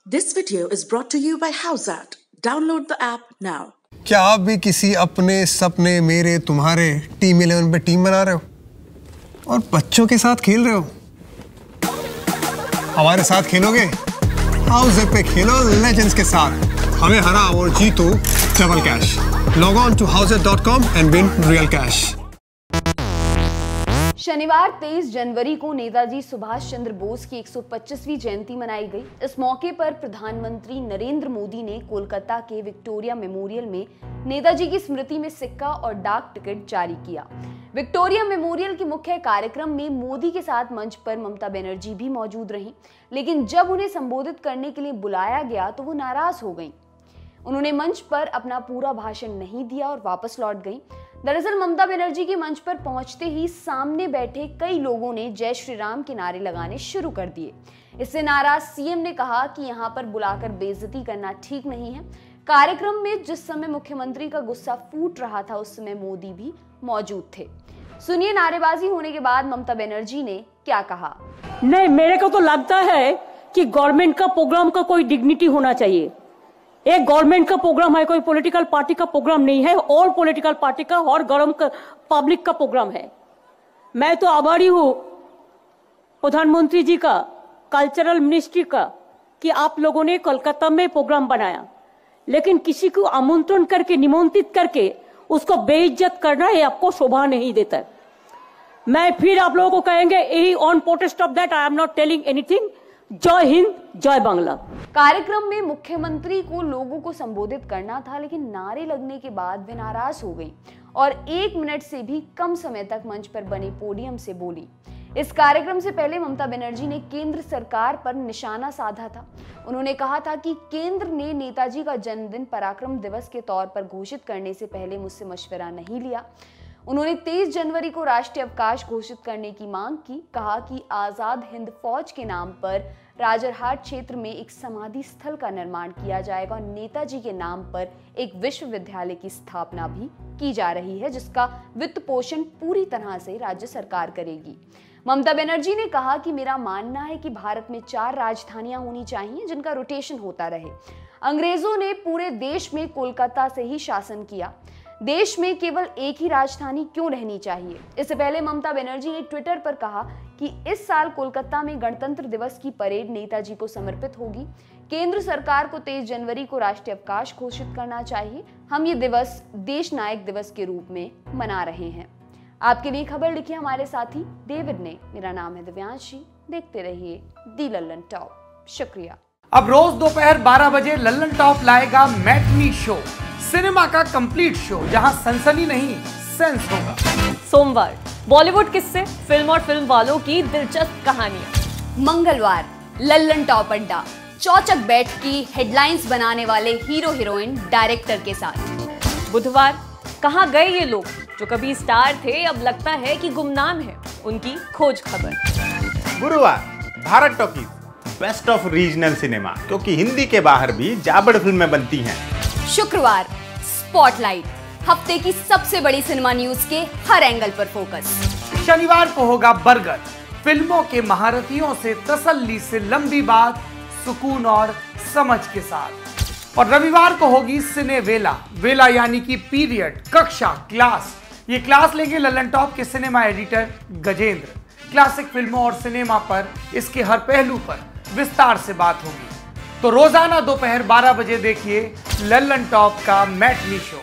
This video is brought to you by Howzat. Download the app now. क्या आप भी किसी अपने सपने मेरे तुम्हारे टीम 11 पे टीम बना रहे हो और बच्चों के साथ खेल रहे हो? हमारे साथ खेलोगे? हाउज़ैट पे खेलो लेजेंड्स के साथ। हमें हराओ और जीतो double cash. Log on to howzat.com and win real cash. शनिवार 23 जनवरी को नेताजी सुभाष चंद्र बोस की 125वीं जयंती मनाई गई। इस मौके पर प्रधानमंत्री नरेंद्र मोदी ने कोलकाता के विक्टोरिया मेमोरियल में नेताजी की स्मृति में सिक्का और डाक टिकट जारी किया। विक्टोरिया मेमोरियल के मुख्य कार्यक्रम में मोदी के साथ मंच पर ममता बनर्जी भी मौजूद रहीं, लेकिन जब उन्हें संबोधित करने के लिए बुलाया गया तो वो नाराज हो गईं। उन्होंने मंच पर अपना पूरा भाषण नहीं दिया और वापस लौट गईं। दरअसल ममता बनर्जी के मंच पर पहुंचते ही सामने बैठे कई लोगों ने जय श्री राम के नारे लगाने शुरू कर दिए। इससे नाराज सीएम ने कहा कि यहां पर बुलाकर बेइज्जती करना ठीक नहीं है। कार्यक्रम में जिस समय मुख्यमंत्री का गुस्सा फूट रहा था उस समय मोदी भी मौजूद थे। सुनिए नारेबाजी होने के बाद ममता बनर्जी ने क्या कहा। नहीं, मेरे को तो लगता है कि गवर्नमेंट का प्रोग्राम का कोई डिग्निटी होना चाहिए। एक गवर्नमेंट का प्रोग्राम है, कोई पॉलिटिकल पार्टी का प्रोग्राम नहीं है। ऑल पॉलिटिकल पार्टी का और पब्लिक का प्रोग्राम है। मैं तो आभारी हूं प्रधानमंत्री जी का, कल्चरल मिनिस्ट्री का, कि आप लोगों ने कोलकाता में प्रोग्राम बनाया, लेकिन किसी को आमंत्रण करके, निमंत्रित करके उसको बेइज्जत करना ये आपको शोभा नहीं देता है। मैं फिर आप लोगों को कहेंगे on protest of that I am not telling anything. जय हिंद, जय बांग्ला। कार्यक्रम में मुख्यमंत्री को लोगों को संबोधित करना था, लेकिन नारे लगने के बाद वे नाराज हो गईं और 1 मिनट से भी कम समय तक मंच पर बने पोडियम से बोली। इस कार्यक्रम से पहले ममता बनर्जी ने केंद्र सरकार पर निशाना साधा था। उन्होंने कहा था कि केंद्र ने नेताजी का जन्मदिन पराक्रम दिवस के तौर पर घोषित करने से पहले मुझसे मशवरा नहीं लिया। उन्होंने 23 जनवरी को राष्ट्रीय अवकाश घोषित करने की मांग की। कहा कि आजाद हिंद फौज के नाम पर राजरहाट क्षेत्र में एक समाधि स्थल का निर्माण किया जाएगा और नेताजी के नाम पर एक विश्वविद्यालय की स्थापना भी की जा रही है, जिसका वित्त पोषण पूरी तरह से राज्य सरकार करेगी। ममता बनर्जी ने कहा कि मेरा मानना है कि भारत में 4 राजधानियां होनी चाहिए जिनका रोटेशन होता रहे। अंग्रेजों ने पूरे देश में कोलकाता से ही शासन किया। देश में केवल एक ही राजधानी क्यों रहनी चाहिए। इससे पहले ममता बनर्जी ने ट्विटर पर कहा कि इस साल कोलकाता में गणतंत्र दिवस की परेड नेताजी को समर्पित होगी। केंद्र सरकार को 23 जनवरी को राष्ट्रीय अवकाश घोषित करना चाहिए। हम ये दिवस देश नायक दिवस के रूप में मना रहे हैं। आपके लिए खबर लिखी हमारे साथी डेविड ने। मेरा नाम है दिव्यांशी। देखते रहिए दी लल्लन टॉप। शुक्रिया। अब रोज दोपहर 12 बजे लल्लन टॉप लाएगा मैटनी शो, सिनेमा का कंप्लीट शो, जहां सनसनी नहीं सेंस होगा। सोमवार बॉलीवुड किस्से, फिल्म और फिल्म वालों की दिलचस्प कहानियां। मंगलवार लल्लन टॉप अड्डा, चौचक बैठ की हेडलाइंस बनाने वाले हीरो हीरोइन डायरेक्टर के साथ। बुधवार कहां गए ये लोग जो कभी स्टार थे अब लगता है कि गुमनाम है, उनकी खोज खबर। गुरुवार Bharat talkies, best of regional cinema, क्योंकि हिंदी के बाहर भी जाबड़ फिल्में बनती हैं। शुक्रवार स्पॉटलाइट, हफ्ते की सबसे बड़ी सिनेमा न्यूज के हर एंगल पर फोकस। शनिवार को होगा बरगद, फिल्मों के महारथियों से तसल्ली से लंबी बात, सुकून और समझ के साथ। और रविवार को होगी सिने वेला, वेला यानी कि पीरियड, कक्षा, क्लास। ये क्लास लेंगे लल्लन टॉप के सिनेमा एडिटर गजेंद्र। क्लासिक फिल्मों और सिनेमा पर, इसके हर पहलू पर विस्तार से बात होगी। तो रोजाना दोपहर 12 बजे देखिए लल्लन टॉप का मैटनी शो।